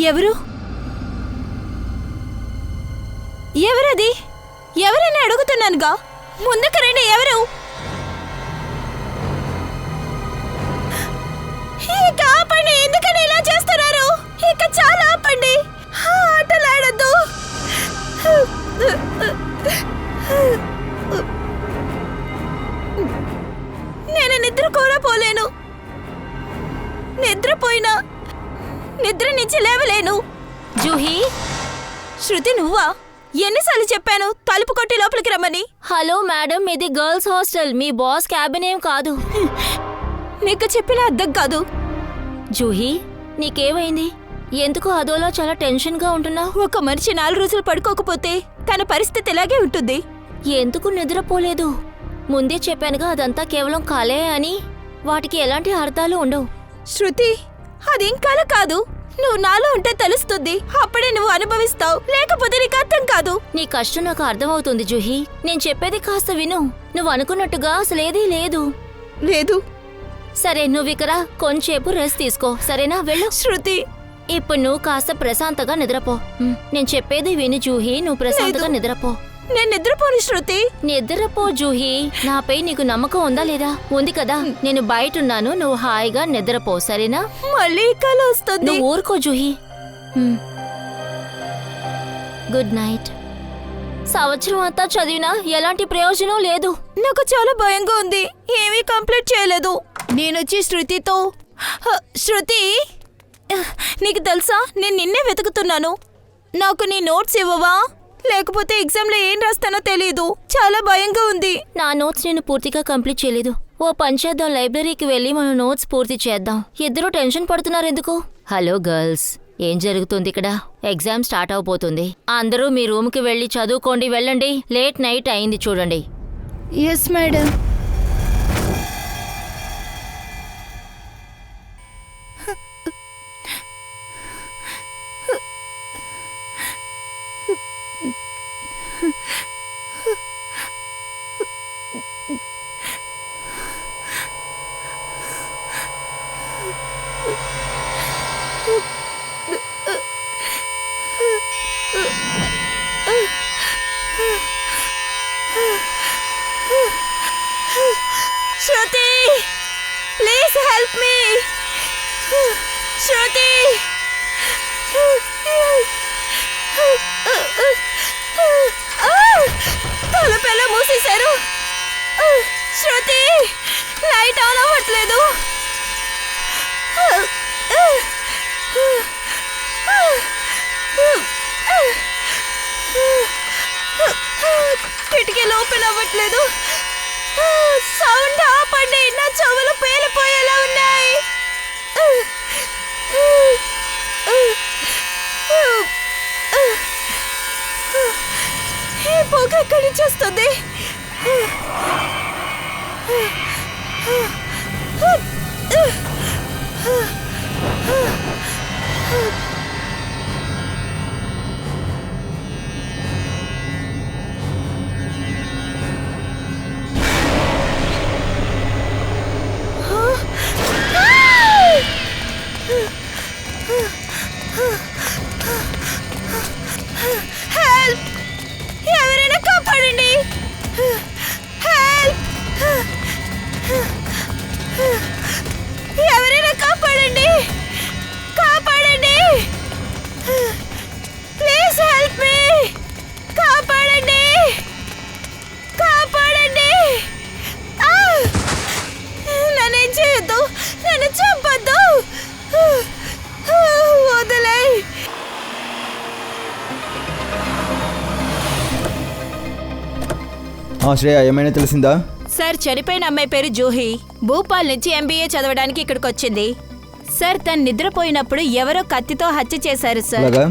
ఎవరు? ఎవరది? ఎవరని అడుగుతున్నానుగా, ముందుకు రండి. ఎవరు? ఇక ఆపండి. ఎందుకని ఇలా చేస్తున్నారు? ఇక చాలా ఆపండి. ఆటలాడద్దు. నేను నిద్ర కూడా పోలేను. నిద్రపోయినా నిద్ర నుంచి లేవలేను. జూహీ, శృతి నువ్వా? ఎన్నిసార్లు చెప్పాను తలుపు కొట్టి లోపలికి రమ్మని? హలో మేడం, ఇది గర్ల్స్ హాస్టల్, మీ బాస్ క్యాబిన్ ఏం కాదు. నీకు చెప్పిన అర్థం కాదు. జూహీ, నీకేమైంది? ఎందుకు అదోలా చాలా టెన్షన్గా ఉంటున్నావు? ఒక మనిషి 4 రోజులు పడుకోకపోతే తన పరిస్థితి ఇలాగే ఉంటుంది. ఎందుకు నిద్రపోలేదు? ముందే చెప్పానుగా, అదంతా కేవలం కలే అని. వాటికి ఎలాంటి అర్థాలు ఉండవు. శృతి, అదేం కల కాదు. నువ్వు నాలో ఉంటే తెలుస్తుంది. అప్పుడే నువ్వు అనుభవిస్తావు, లేకపోతే నీకు అర్థం కాదు. నీ కష్టం నాకు అర్థమవుతుంది జూహీ. నేను చెప్పేది కాస్త విను. నువ్వు అనుకున్నట్టుగా అసలేదీ లేదు. లేదు. సరే, నువ్వు ఇక్కడ కొంచెంసేపు రెస్ట్ తీసుకో, సరేనా? వెళ్ళు. శృతి, ఇప్పుడు నువ్వు కాస్త ప్రశాంతంగా నిద్రపో. నేను చెప్పేది విని జూహీ, నువ్వు ప్రశాంతంగా నిద్రపో. నేను నిద్రపోను శృతి. నిద్రపో జూహీ. నాపై నీకు నమ్మకం ఉందా లేదా? ఉంది కదా. నేను బయటున్నాను, నువ్వు హాయిగా నిద్రపో, సరేనా? మళ్ళీ కల వస్తుంది. నువ్వు ఊరుకో జూహీ. Good night. సంవత్సరం అంతా చదివినా ఎలాంటి ప్రయోజనం లేదు. నాకు చాలా భయంగా ఉంది. ఏమీ కంప్లీట్ చేయలేదు. నేనొచ్చి శృతితో, శృతి, నీకు తెలుసా, నేను నిన్నే వెతుకుతున్నాను. నాకు నీ నోట్స్ ఇవ్వవా? లేకపోతే ఎగ్జామ్లో ఏం రాస్తానో తెలీదు. చాలా భయంగా ఉంది. నా నోట్స్ నేను పూర్తిగా కంప్లీట్ చేయలేదు. ఓ పని చేద్దాం, లైబ్రరీకి వెళ్ళి మన నోట్స్ పూర్తి చేద్దాం. ఇద్దరు టెన్షన్ పడుతున్నారు ఎందుకు? హలో గర్ల్స్, ఏం జరుగుతుంది ఇక్కడ? ఎగ్జామ్ స్టార్ట్ అవబోతుంది. అందరూ మీ రూమ్కి వెళ్ళి చదువుకోండి, వెళ్ళండి. లేట్ నైట్ అయింది చూడండి. Yes madam. Shruti, please help me. Shruti, తలుపెలా మూసేశారు? శృతి, లైట్ ఆన్ అవ్వట్లేదు. కిటికీలు ఓపెన్ అవ్వట్లేదు. సౌండ్ ఆపండి, నా చెవులు పేలిపోయేలా ఉన్నాయి. ఈ పొగ ఎక్కడి నుంచి వస్తుంది? హెల్ప్! ఎవరైనా కాపాడండి. హెల్ప్! ఎవరైనా కాపాడండి. కాపాడండి. ప్లీజ్ హెల్ప్ మీ. కాపాడండి. కాపాడండి. నన్నేం చేయొద్దు. నన్ను చంపొద్దు. వదిలే. శ్రేయ, ఏమైనా తెలిసిందా? సార్, చనిపోయిన అమ్మాయి పేరు జూహీ. భూపాల్ నుంచి MBA చదవడానికి ఇక్కడికి వచ్చింది. సార్, తను నిద్రపోయినప్పుడు ఎవరో కత్తితో హత్య చేశారు సార్. అలాగా?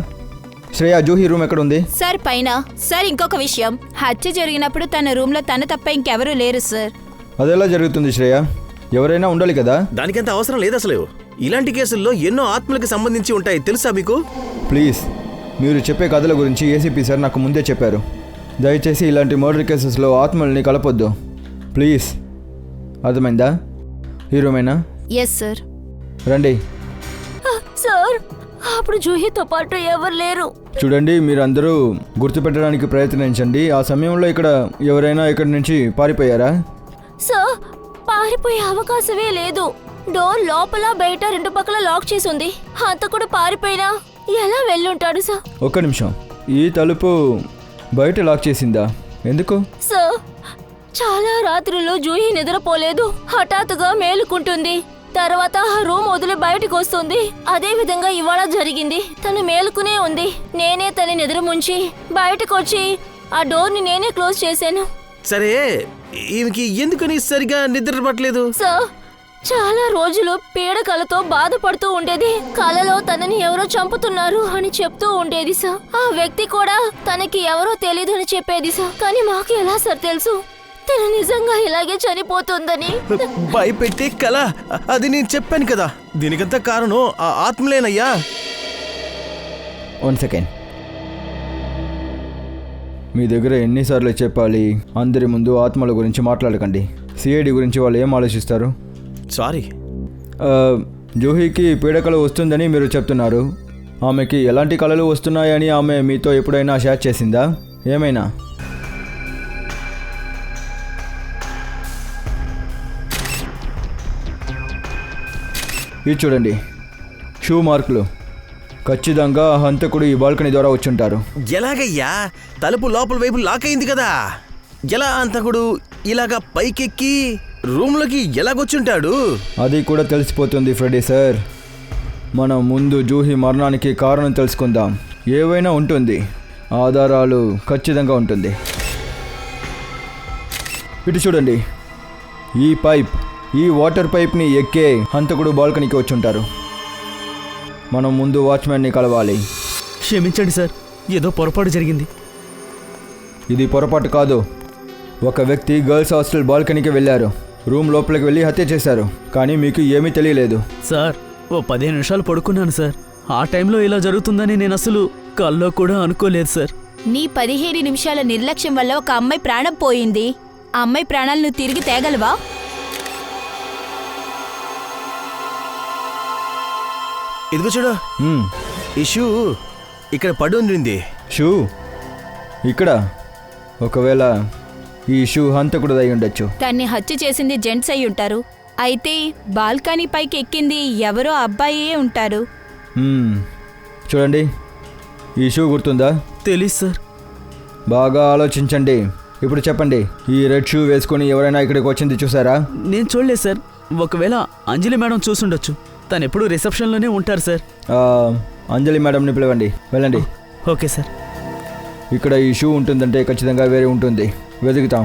శ్రేయ, జూహీ రూమ్ ఎక్కడ ఉంది? సార్, పైన. సార్, ఇంకొక విషయం, హత్య జరిగినప్పుడు తన రూమ్ లో తన తప్ప ఇంకెవరూ లేరు సార్. అదెలా జరుగుతుంది శ్రేయ? ఎవరైనా ఉండాలి కదా? దానికంత అవసరం లేదు అసలు. ఇలాంటి కేసుల్లో ఎన్నో ఆత్మలకు సంబంధించి ఉంటాయి, తెలుసా మీకు? ప్లీజ్, మీరు చెప్పే కథల గురించి ఏసీపీ సార్ నాకు ముందే చెప్పారు. దయచేసి ఇలాంటి మర్డర్ కేసెస్లో ఆత్మల్ని కలపొద్దు ప్లీజ్. అర్థమైందా? ఈ రూమేనా? Yes sir. రండి. సార్ అప్పుడు జూహీతో పాటు ఎవరు లేరు. చూడండి, మీరు అందరూ గుర్తుపెట్టడానికి ప్రయత్నించండి. ఆ సమయంలో ఇక్కడ ఎవరైనా ఇక్కడి నుంచి పారిపోయారా? సార్ పారిపోయే అవకాశమే లేదు. డోర్ లోపల బయట రెండు పక్కల లాక్ చేసి ఉంది. హంతకుడు పారిపోయినా ఎలా వెళ్ళుంటాడు సార్? ఒక్క నిమిషం, ఈ తలుపు బయట లాక్ చేసిందా? ఎందుకు? సార్ చాలా రాత్రులు జూహీ నిద్రపోలేదు. హఠాత్తుగా మేలుకుంటుంది. తర్వాత ఆ రూమ్ వదిలి బయటకు వస్తుంది. అదే విధంగా ఇవాళ జరిగింది. తను మేలుకునే ఉంది. నేనే తన నిద్ర ముంచి బయటకు వచ్చి ఆ డోర్ని నేనే క్లోజ్ చేశాను. సరే, ఈమెకి ఎందుకని సరిగా నిద్ర పట్టలేదు? సార్ చాలా రోజులు పీడకలతో బాధపడుతూ ఉండేది. కలలో తనని ఎవరో చంపుతున్నారు అని చెప్తూ ఉండేది సార్. ఆ వ్యక్తి కూడా తనకి ఎవరో తెలియదు అని చెప్పేది సార్. కానీ మాకు ఎలా సార్ తెలుసు తను నిజంగా ఇలాగే చనిపోతుందని? భయపెట్టే కల, అది నేను చెప్పాను కదా. దీనికంతా కారణం ఆ ఆత్మలేనయ్యా. 1 సెకండ్. మీ దగ్గర ఎన్నిసార్లు చెప్పాలి? అందరి ముందు ఆత్మల గురించి మాట్లాడకండి. సిఐడి గురించి వాళ్ళు ఏం ఆలోచిస్తారు? సారీ. జూహీకి పీడకలు వస్తుందని మీరు చెప్తున్నారు. ఆమెకి ఎలాంటి కళలు వస్తున్నాయని ఆమె మీతో ఎప్పుడైనా షేర్ చేసిందా? ఏమైనా? ఇది చూడండి, షూ మార్కులు. ఖచ్చితంగా హంతకుడు ఈ బాల్కనీ ద్వారా వచ్చుంటారు. ఎలాగయ్యా? తలుపు లోపల వైపు లాక్ అయింది కదా. ఎలా అంతకుడు ఇలాగా పైకెక్కి రూమ్లోకి ఎలాగొచ్చుంటాడు? అది కూడా తెలిసిపోతుంది ఫ్రెడీ సార్. మనం ముందు జూహీ మరణానికి కారణం తెలుసుకుందాం. ఏవైనా ఉంటుంది, ఆధారాలు ఖచ్చితంగా ఉంటుంది. ఇటు చూడండి, ఈ వాటర్ పైప్ని ఎక్కే హంతకుడు బాల్కనీకి వచ్చుంటారు. మనం ముందు వాచ్మెన్ని కలవాలి. క్షమించండి సార్, ఏదో పొరపాటు జరిగింది. ఇది పొరపాటు కాదు. ఒక వ్యక్తి గర్ల్స్ హాస్టల్ బాల్కనీకి వెళ్ళారు. రూమ్ లోపలికి వెళ్ళి హత్య చేశారు. కానీ మీకు ఏమీ తెలియలేదు. సార్ ఓ 15 నిమిషాలు పడుకున్నాను సార్. ఆ టైంలో ఇలా జరుగుతుందని నేను అసలు కల్లో కూడా అనుకోలేదు సార్. నీ 17 నిమిషాల నిర్లక్ష్యం వల్ల ఒక అమ్మాయి ప్రాణం పోయింది. ఆ అమ్మాయి ప్రాణాలు నువ్వు తిరిగి తేగలవా? ఇదిగో చూడు, ఈ షూ ఇక్కడ పడి ఉండింది. షూ ఇక్కడ? ఒకవేళ ఈ షూ హంతకుడు అయి ఉండొచ్చు. తన్ని హత్య చేసింది జెంట్స్ అయి ఉంటారు. అయితే బాల్కనీ పైకి ఎక్కింది ఎవరో అబ్బాయే ఉంటారు. చూడండి, ఈ షూ గుర్తుందా? తెలీదు సార్. బాగా ఆలోచించండి. ఇప్పుడు చెప్పండి, ఈ రెడ్ షూ వేసుకొని ఎవరైనా ఇక్కడికి వచ్చింది చూసారా? నేను చూడలేదు సార్. ఒకవేళ అంజలి మేడం చూసుండొచ్చు. తను ఎప్పుడు రిసెప్షన్లోనే ఉంటారు సార్. అంజలి మేడంని పిలవండి. వెళ్ళండి. Okay sir. ఇక్కడ ఈ షూ ఉంటుందంటే ఖచ్చితంగా వేరే ఉంటుంది. వెతుకుతాం.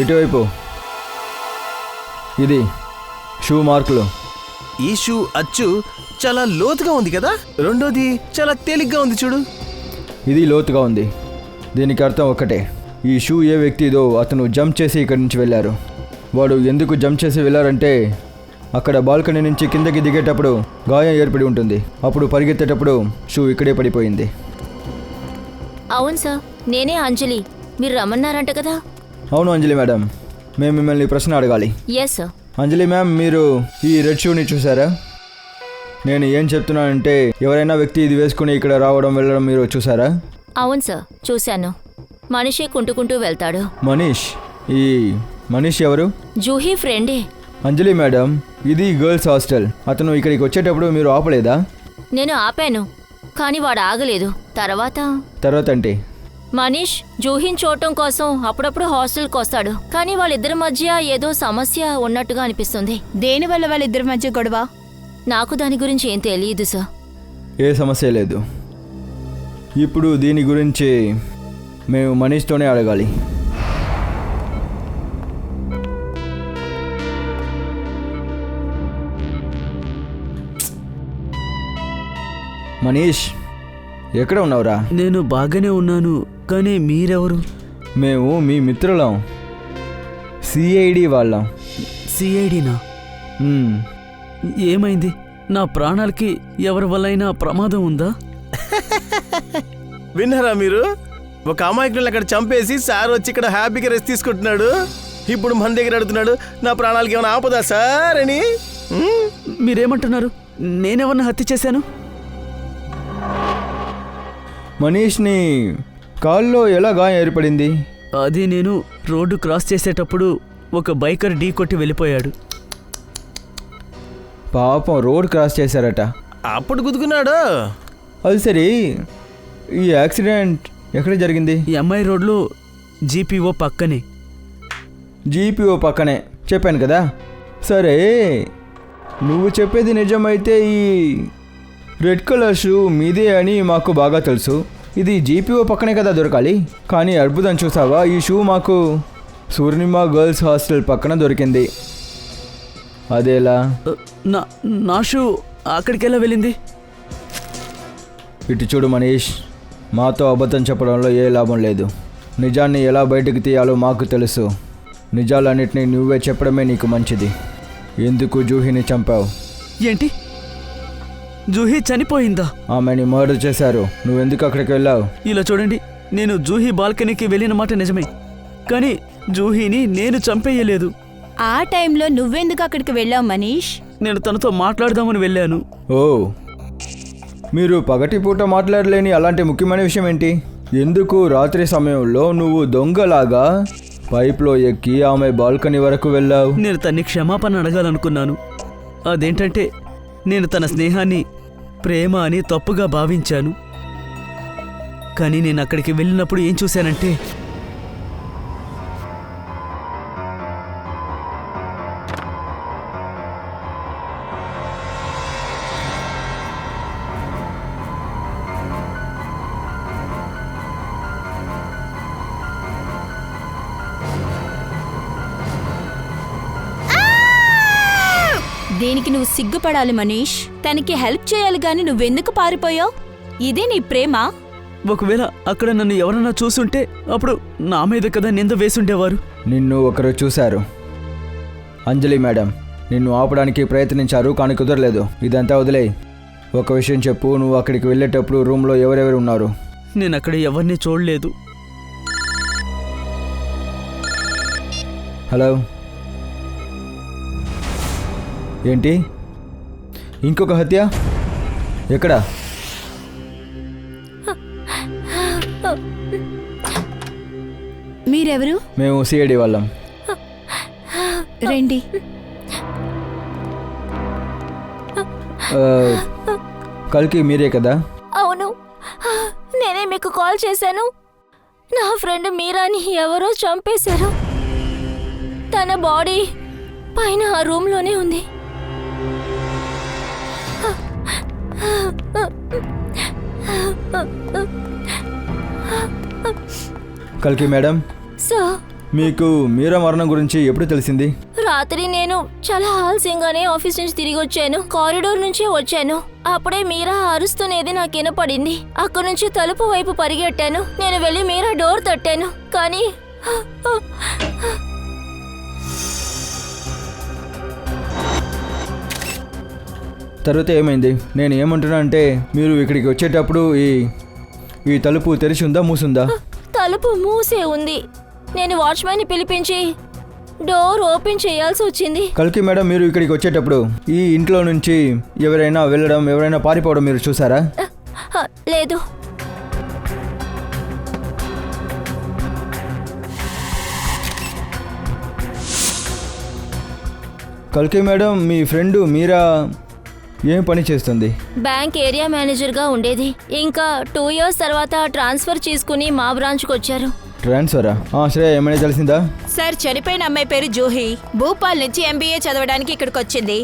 ఇటువైపు ఇది షూ మార్కులు. ఈ షూ అచ్చు చాలా లోతుగా ఉంది కదా. రెండోది చాలా తేలిగ్గా ఉంది చూడు. ఇది లోతుగా ఉంది. దీనికి అర్థం ఒక్కటే, ఈ షూ ఏ వ్యక్తిదో అతను జంప్ చేసి ఇక్కడి నుంచి వెళ్ళారు. వాడు ఎందుకు జంప్ చేసి వెళ్ళారంటే అక్కడ బాల్కనీ నుంచి కిందకి దిగేటప్పుడు గాయం ఏర్పడి ఉంటుంది. అప్పుడు పరిగెత్తేటప్పుడు షూ ఇక్కడే పడిపోయింది. అవును సార్, నేనే అంజలి. మీరు రమ్మన్నారంట కదా? అవును అంజలి మేడం, మేము మిమ్మల్ని ప్రశ్న అడగాలి. Yes sir. అంజలి మ్యామ్, మీరు ఈ రెడ్ షూని చూసారా? నేను ఏం చెప్తున్నానంటే ఎవరైనా వ్యక్తి ఇది వేసుకుని ఇక్కడ రావడం వెళ్ళడం మీరు చూసారా? అవును సార్, చూశాను. మనిషి కుంటుకుంటూ వెళ్తాడు. మనీష్? ఈ మనీష్ ఎవరు? జూహీ ఫ్రెండే. అంజలి మేడం, ఇది గర్ల్స్ హాస్టల్. అతను ఇక్కడికి వచ్చేటప్పుడు మీరు ఆపలేదా? నేను ఆపాను, కానీ వాడు ఆగలేదు. తర్వాత అంటే మనీష్ జూహీని చూడటం కోసం అప్పుడప్పుడు హాస్టల్కి వస్తాడు. కానీ వాళ్ళిద్దరి మధ్య ఏదో సమస్య ఉన్నట్టుగా అనిపిస్తుంది. దేనివల్ల వాళ్ళిద్దరి మధ్య గొడవ? నాకు దాని గురించి ఏం తెలియదు సార్. ఏ సమస్య లేదు. ఇప్పుడు దీని గురించి మేము మనీష్తోనే అడగాలి. మనీష్, ఎక్కడ ఉన్నావురా? నేను బాగానే ఉన్నాను, కానీ మీరెవరు? మేము మీ మిత్రులం, సిఐడి వాళ్ళం. సిఐడినా? మ్మ్. ఏమైంది? నా ప్రాణాలకి ఎవరి వల్లైనా ప్రమాదం ఉందా? విన్నారా మీరు? ఒక అమాయకులను అక్కడ చంపేసి సార్ వచ్చి ఇక్కడ హ్యాపీగా రెస్ట్ తీసుకుంటున్నాడు. ఇప్పుడు మన దగ్గర అడుగుతున్నాడు నా ప్రాణాలకి ఏమైనా ఆపదా సార్ అని. మీరేమంటున్నారు? నేనెవరిని హత్య చేశాను? మనీష్ని కాల్లో ఎలా గాయం ఏర్పడింది? అది నేను రోడ్డు క్రాస్ చేసేటప్పుడు ఒక బైకర్ ఢీ కొట్టి వెళ్ళిపోయాడు. పాపం రోడ్ క్రాస్ చేశారట. అప్పుడు గుద్దుకున్నాడు. అది సరే, ఈ యాక్సిడెంట్ ఎక్కడ జరిగింది? ఎంఐ రోడ్లో జీపీఓ పక్కనే. జీపీఓ పక్కనే చెప్పాను కదా. సరే, నువ్వు చెప్పేది నిజమైతే ఈ రెడ్ కలర్ షూ మీదే అని మాకు బాగా తెలుసు. ఇది జీపీఓ పక్కనే కదా దొరకాలి. కానీ అద్భుతం చూసావా, ఈ షూ మాకు పూర్ణిమ గర్ల్స్ హాస్టల్ పక్కన దొరికింది. అదేలా? నా షూ అక్కడికి ఎలా వెళ్ళింది? ఇటు చూడు మనీష్, మాతో అబద్ధం చెప్పడంలో ఏ లాభం లేదు. నిజాన్ని ఎలా బయటకు తీయాలో మాకు తెలుసు. నిజాలన్నింటినీ నువ్వే చెప్పడమే నీకు మంచిది. ఎందుకు జూహీని చంపావు? ఏంటి? జూహీ చనిపోయిందా? ఆమెని మర్డర్ చేశారు. నువ్వెందుకు అక్కడికి వెళ్ళావు? ఇలా చూడండి, నేను జూహీ బాల్కనీకి వెళ్ళిన మాట నిజమే, కానీ జూహీని నేను చంపేయలేదు. ఆ టైంలో నువ్వెందుకు అక్కడికి వెళ్ళావు మనీష్? నేను తనతో మాట్లాడదామని వెళ్ళాను. ఓ, మీరు పగటిపూట మాట్లాడలేని అలాంటి ముఖ్యమైన విషయం ఏంటి? ఎందుకు రాత్రి సమయంలో నువ్వు దొంగలాగా పైప్లో ఎక్కి ఆమె బాల్కనీ వరకు వెళ్ళావు? నేను తన్ని క్షమాపణ అడగాలనుకున్నాను. అదేంటంటే నేను తన స్నేహాన్ని ప్రేమ అని తప్పుగా భావించాను. కానీ నేను అక్కడికి వెళ్ళినప్పుడు ఏం చూశానంటే, దేనికి నువ్వు సిగ్గుపడాలి మనీష్? తనకి హెల్ప్ చేయాలి గాని నువ్వెందుకు పారిపోయావు? ఇదే నీ ప్రేమ? ఒకవేళ అక్కడ నన్ను ఎవరన్నా చూసుంటే అప్పుడు నా మీద కదా నింద వేసుండేవారు. నిన్ను ఒకరు చూశారు, అంజలి మేడం. నిన్ను ఆపడానికి ప్రయత్నించారు కానీ కుదరలేదు. ఇదంతా వదిలేయ్. ఒక విషయం చెప్పు, నువ్వు అక్కడికి వెళ్ళేటప్పుడు రూమ్లో ఎవరెవరు ఉన్నారు? నేను అక్కడ ఎవరిని చూడలేదు. హలో, ఏంటి? ఇంకొక హత్య? ఎక్కడ? మీరెవరు? మేము సిఐడి వాళ్ళం. రండి. కల్కి మీరే కదా? అవును, నేనే మీకు కాల్ చేశాను. నా ఫ్రెండ్ మీరాని ఎవరో చంపేశారు. తన బాడీ పైన ఆ రూమ్లోనే ఉంది. కల్కి మేడం, సార్, మీకు మీరా మరణం గురించి ఎప్పుడు తెలిసింది? రాత్రి నేను చాలా ఆలస్యంగానే ఆఫీస్ నుంచి తిరిగి వచ్చాను. కారిడోర్ నుంచి వచ్చాను. అప్పుడే మీరా అరుస్తునేది నాకు వినపడింది. అక్కడి నుంచి తలుపు వైపు పరిగెట్టాను. నేను వెళ్ళి మీరా డోర్ తట్టాను, కానీ తర్వాత ఏమైంది? నేను ఏమంటున్నా అంటే, మీరు ఇక్కడికి వచ్చేటప్పుడు ఈ తలుపు తెరిచి ఉందా మూసుందా? తలుపు మూసే ఉంది. నేను వాచ్మ్యాన్ని పిలిపించి డోర్ ఓపెన్ చేయాల్సి వచ్చింది. కల్కి మేడం, మీరు ఇక్కడికి వచ్చేటప్పుడు ఈ ఇంట్లో నుంచి ఎవరైనా వెళ్ళడం, ఎవరైనా పారిపోవడం మీరు చూసారా? లేదు. కల్కి మేడం, మీ ఫ్రెండ్ మీరా ఏం పని చేస్తుంది? బ్యాంక్ ఏరియా మేనేజర్గా ఉండేది. ఇంకా 2 years తర్వాత ట్రాన్స్ఫర్ చేసుకుని మా బ్రాంచ్కి వచ్చారు. ట్రాన్స్ఫరా? శ్రేయ, ఏమైనా తెలిసిందా? సార్, చనిపోయిన అమ్మాయి పేరు జూహీ. భూపాల్ నుంచి MBA చదవడానికి ఇక్కడికి వచ్చింది.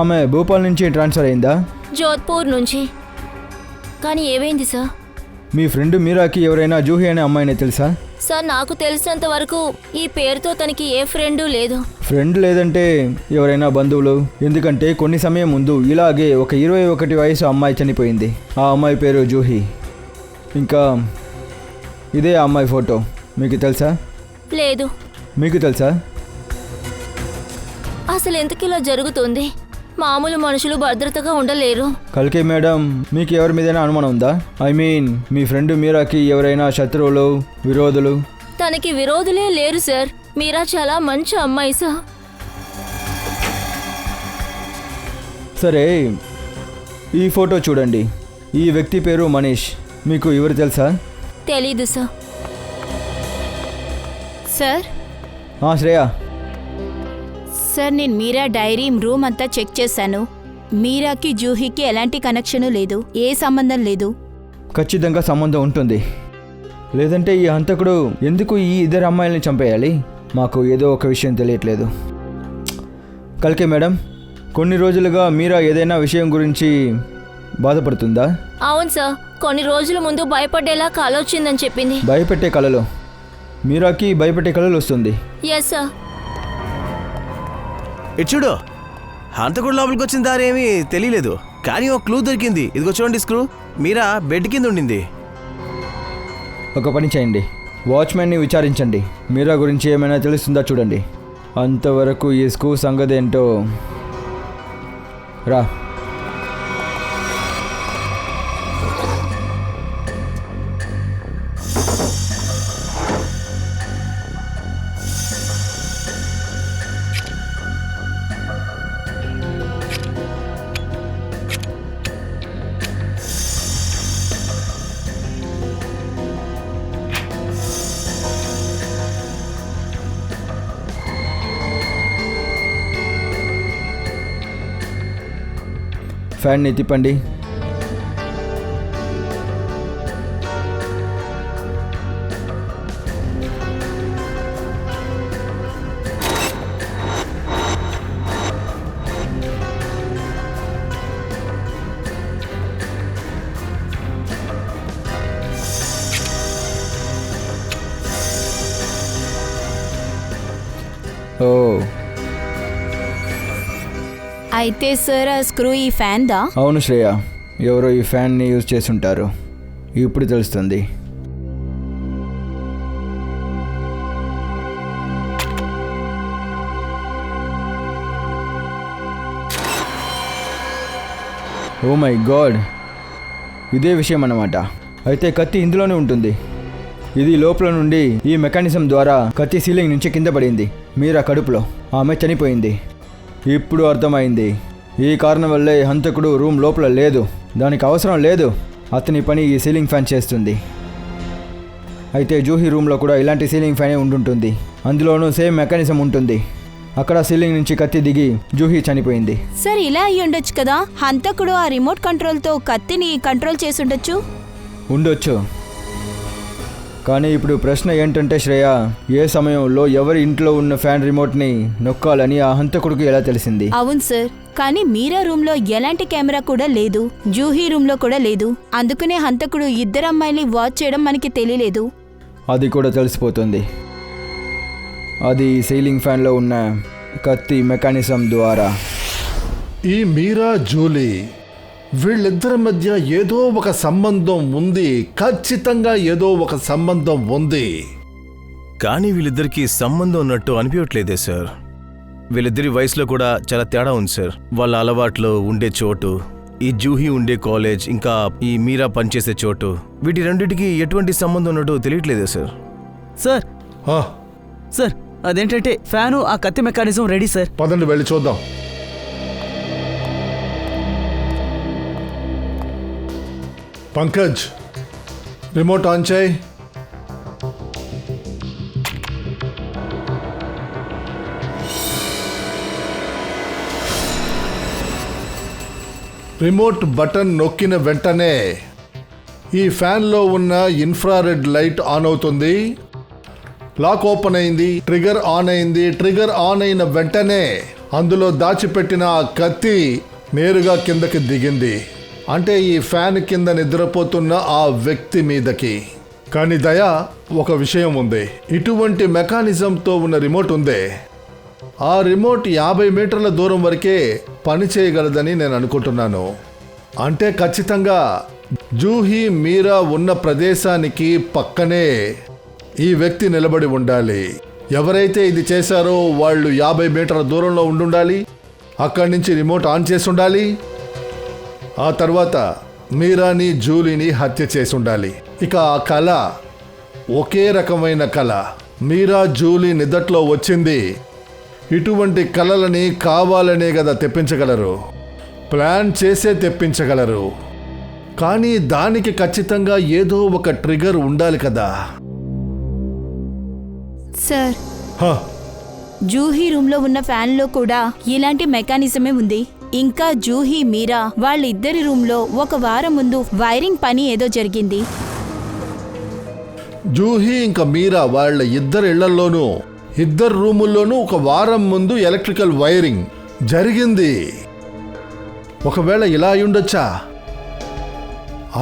ఆమె భోపాల్ నుంచి ట్రాన్స్ఫర్ అయిందా? జోధ్పూర్ నుంచి. కానీ ఏమైంది సార్? మీ ఫ్రెండ్ మీరాకి ఎవరైనా జూహీ అనే అమ్మాయిని తెలుసా? సార్, నాకు తెలిసినంత వరకు ఈ పేరుతో తనకి ఏ ఫ్రెండు లేదు. ఫ్రెండ్ లేదంటే ఎవరైనా బంధువులు? ఎందుకంటే కొన్ని సమయం ముందు ఇలాగే ఒక 21 వయసు అమ్మాయి చనిపోయింది. ఆ అమ్మాయి పేరు జూహీ. ఇంకా ఇదే ఆ అమ్మాయి ఫోటో. మీకు తెలుసా? లేదు. మీకు తెలుసా? అసలు ఎందుకు ఇలా జరుగుతుంది? మామూలు మనుషులు భద్రతగా ఉండలేరు. కల్కి మేడం, మీకు ఎవరి మీదైనా అనుమానం ఉందా? ఐ మీన్ మీ ఫ్రెండ్ మీరాకి ఎవరైనా శత్రువులు, విరోధులు? తనకి విరోధులే లేరు సార్. మీరా చాలా మంచి అమ్మాయి సార్. సరే, ఈ ఫోటో చూడండి. ఈ వ్యక్తి పేరు మనీష్. మీకు ఎవరు తెలుసా? తెలీదు సార్. సార్ శ్రేయ, సార్ నేను మీరా డైరీ రూమ్ అంతా చెక్ చేశాను. మీరాకి జూహీకి ఎలాంటి కనెక్షను లేదు, ఏ సంబంధం లేదు. ఖచ్చితంగా సంబంధం ఉంటుంది. లేదంటే ఈ హంతకుడు ఎందుకు ఈ ఇద్దరు అమ్మాయిల్ని చంపేయాలి? మాకు ఏదో ఒక విషయం తెలియట్లేదు. కల్కి మేడం, కొన్ని రోజులుగా మీరా ఏదైనా విషయం గురించి బాధపడుతుందా? అవును సార్, కొన్ని రోజుల ముందు భయపడేలా కల వచ్చిందని చెప్పింది. భయపెట్టే కళలు? మీరాకి భయపెట్టే కళలు వస్తుంది? Yes sir. ఇటు చూడు, హంతకుడు లోపలికి వచ్చిన దారి ఏమీ తెలియలేదు, కానీ ఒక క్లూ దొరికింది. ఇదిగో చూడండి స్క్రూ. మీరా బెడ్ కింద ఉండింది. ఒక పని చేయండి, వాచ్మెన్ని విచారించండి. మీరా గురించి ఏమైనా తెలుస్తుందా చూడండి. అంతవరకు ఈ స్కూ సంగతి ఏంటో రా. ఫ్యాన్ని తిప్పండి. ఓ, అయితే సార్ ఆ స్క్రూ ఈ ఫ్యాన్ దా? అవును శ్రేయ, ఎవరో ఈ ఫ్యాన్ని యూజ్ చేసుంటారు. ఇప్పుడు తెలుస్తుంది. ఓ మై గాడ్, ఇదే విషయం అన్నమాట. అయితే కత్తి ఇందులోనే ఉంటుంది. ఇది లోపల నుండి ఈ మెకానిజం ద్వారా కత్తి సీలింగ్ నుంచి కింద పడింది. మీరా కడుపులో. ఆమె చనిపోయింది. ఇప్పుడు అర్థమైంది. ఈ కారణం వల్లే హంతకుడు రూమ్ లోపల లేదు. దానికి అవసరం లేదు. అతని పని ఈ సీలింగ్ ఫ్యాన్ చేస్తుంది. అయితే జూహీ రూమ్లో కూడా ఇలాంటి సీలింగ్ ఫ్యానే ఉంటుంటుంది. అందులోనూ సేమ్ మెకానిజం ఉంటుంది. అక్కడ సీలింగ్ నుంచి కత్తి దిగి జూహీ చనిపోయింది. సార్ ఇలా అయ్యి ఉండొచ్చు కదా, హంతకుడు ఆ రిమోట్ కంట్రోల్తో కత్తిని కంట్రోల్ చేసి ఉండొచ్చు. ఉండొచ్చు. కానీ ఇప్పుడు ప్రశ్న ఏంటంటే శ్రేయ, ఏ సమయంలో ఎవరి ఇంట్లో ఉన్న ఫ్యాన్ రిమోట్ని నొక్కాలని ఆ హంతకుడికి ఎలా తెలిసింది? అవును సార్, కానీ మీరా రూమ్ లో ఎలాంటి కెమెరా కూడా లేదు, జూహీ రూమ్ లో కూడా లేదు. అందుకనే హంతకుడు ఇద్దరు అమ్మాయిని వాచ్ చేయడం మనకి తెలియలేదు. అది కూడా తెలిసిపోతుంది. అది సీలింగ్ ఫ్యాన్లో ఉన్న కత్తి మెకానిజం ద్వారా. ఈ మీరా జూలీ వీళ్ళిద్దరి మధ్య ఏదో ఒక సంబంధం ఉంది. ఖచ్చితంగా ఏదో ఒక సంబంధం ఉంది. కానీ వీళ్ళిద్దరికీ సంబంధం ఉన్నట్టు అనిపించట్లేదే సార్. వీళ్ళిద్దరి వయసులో కూడా చాలా తేడా ఉంది సార్. వాళ్ళ అలవాట్లు, ఉండే చోటు, ఈ జూహీ ఉండే కాలేజ్, ఇంకా ఈ మీరా పనిచేసే చోటు, వీటి రెండింటికి ఎటువంటి సంబంధం ఉన్నట్టు తెలియట్లేదే సార్. సార్ ఆ, సార్ అదేంటంటే ఫ్యాను ఆ కత్తి మెకానిజం రెడీ సార్. పదండి వెళ్ళి చూద్దాం. పంకజ్, రిమోట్ ఆన్ చేయి. రిమోట్ బటన్ నొక్కిన వెంటనే ఈ ఫ్యాన్లో ఉన్న ఇన్ఫ్రారెడ్ లైట్ ఆన్ అవుతుంది. లాక్ ఓపెన్ అయింది, ట్రిగర్ ఆన్ అయింది. ట్రిగర్ ఆన్ అయిన వెంటనే అందులో దాచిపెట్టిన ఆ కత్తి నేరుగా కిందకి దిగింది. అంటే ఈ ఫ్యాన్ కింద నిద్రపోతున్న ఆ వ్యక్తి మీదకి. కానీ దయా, ఒక విషయం ఉంది. ఇటువంటి మెకానిజంతో ఉన్న రిమోట్ ఉందే, ఆ రిమోట్ 50 మీటర్ల దూరం వరకే పని చేయగలదని నేను అనుకుంటున్నాను. అంటే ఖచ్చితంగా జూహీ మీరా ఉన్న ప్రదేశానికి పక్కనే ఈ వ్యక్తి నిలబడి ఉండాలి. ఎవరైతే ఇది చేశారో వాళ్ళు 50 మీటర్ల దూరంలో ఉండాలి. అక్కడి నుంచి రిమోట్ ఆన్ చేసి ఉండాలి. ఆ తర్వాత మీరాని జూలీని హత్య చేసి ఉండాలి. ఇక ఆ కళ ఒకే రకమైన కళ. మీరా జూలీ నిదట్లో వచ్చింది. ఇటువంటి కళలని కావాలనే కదా తెప్పించగలరు, ప్లాన్ చేసే తెప్పించగలరు. కానీ దానికి ఖచ్చితంగా ఏదో ఒక ట్రిగర్ ఉండాలి కదా. సార్, హ, జూహీ రూమ్లో ఉన్న ఫ్యాన్లో కూడా ఇలాంటి మెకానిజమే ఉంది. ఇంకా జూహీ మీరా వాళ్ళిద్దరి రూమ్లో ఒక వారం ముందు వైరింగ్ పని ఏదో జరిగింది. జూహీ ఇంకా మీరా వాళ్ళ ఇద్దరు ఇళ్లలోనూ, ఇద్దరు రూముల్లోనూ ఒక వారం ముందు ఎలక్ట్రికల్ వైరింగ్ జరిగింది. ఒకవేళ ఇలా అయ్యుండొచ్చా?